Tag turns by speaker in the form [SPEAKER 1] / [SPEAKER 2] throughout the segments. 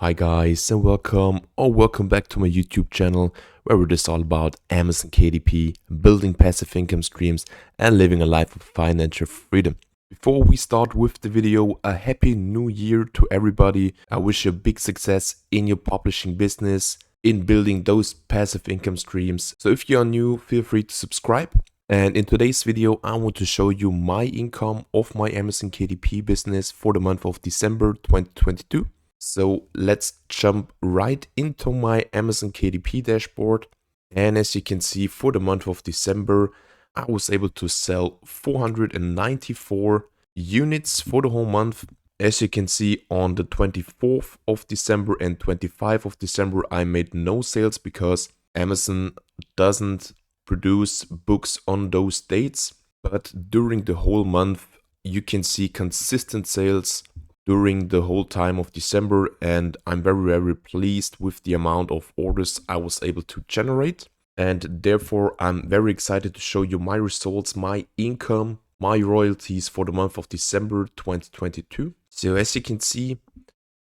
[SPEAKER 1] Hi guys and welcome back to my YouTube channel where it is all about Amazon KDP, building passive income streams and living a life of financial freedom. Before we start with the video, a happy new year to everybody. I wish you a big success in your publishing business, in building those passive income streams. So if you are new, feel free to subscribe. And in today's video, I want to show you my income of my Amazon KDP business for the month of December 2022. So let's jump right into my Amazon KDP dashboard. And as you can see, for the month of December, I was able to sell 494 units for the whole month. As you can see, on the 24th of December and 25th of December, I made no sales because Amazon doesn't produce books on those dates. But during the whole month, you can see consistent sales during the whole time of December, and I'm very pleased with the amount of orders I was able to generate. And therefore, I'm very excited to show you my results, my income, my royalties for the month of December 2022. So as you can see,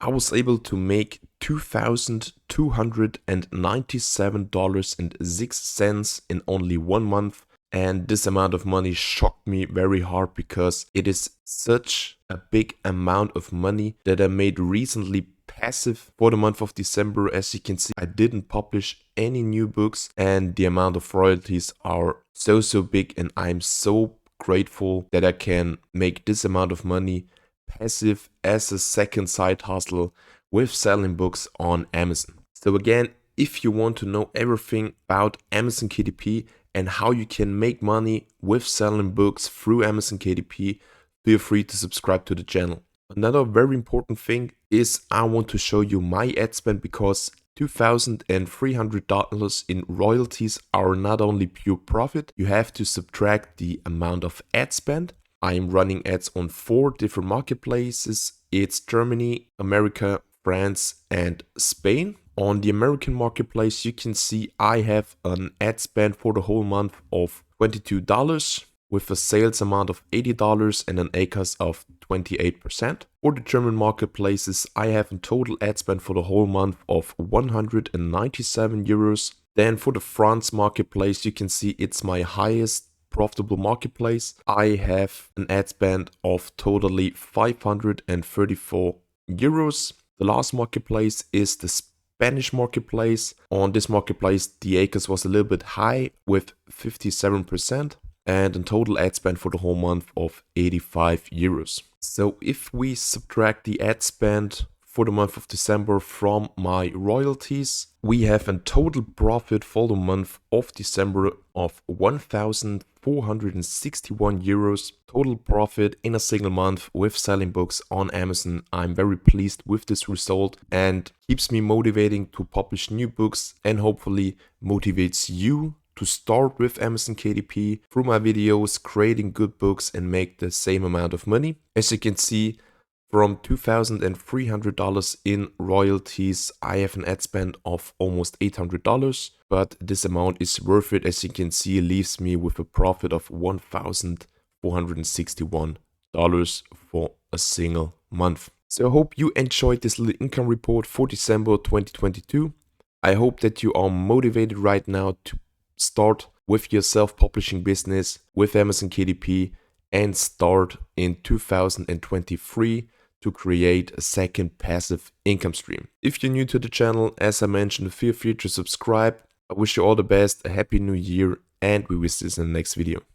[SPEAKER 1] I was able to make $2,297.06 in only 1 month. And this amount of money shocked me very hard because it is such a big amount of money that I made recently passive for the month of December. As you can see, I didn't publish any new books and the amount of royalties are so big, and I'm so grateful that I can make this amount of money passive as a second side hustle with selling books on Amazon. So again, if you want to know everything about Amazon KDP and how you can make money with selling books through Amazon KDP, feel free to subscribe to the channel. Another very important thing is I want to show you my ad spend, because $2,300 in royalties are not only pure profit, you have to subtract the amount of ad spend. I am running ads on 4 different marketplaces. It's Germany, America, France and Spain. On the American marketplace, you can see I have an ad spend for the whole month of $22 with a sales amount of $80 and an ACOS of 28%. For the German marketplaces, I have a total ad spend for the whole month of 197 euros. Then for the France marketplace, you can see it's my highest profitable marketplace. I have an ad spend of totally 534 euros. The last marketplace is the Spanish marketplace. On this marketplace, the ACOS was a little bit high with 57% and a total ad spend for the whole month of 85 euros. So if we subtract the ad spend for the month of December from my royalties, we have a total profit for the month of December of 1,461 euros. Total profit in a single month with selling books on Amazon. I'm very pleased with this result and keeps me motivating to publish new books, and hopefully motivates you to start with Amazon KDP through my videos, creating good books and make the same amount of money. As you can see, from $2,300 in royalties, I have an ad spend of almost $800, but this amount is worth it. As you can see, it leaves me with a profit of $1,461 for a single month. So I hope you enjoyed this little income report for December 2022. I hope that you are motivated right now to start with your self-publishing business with Amazon KDP and start in 2023 to create a second passive income stream. If you're new to the channel, as I mentioned, feel free to subscribe. I wish you all the best, a happy new year, and we will see you in the next video.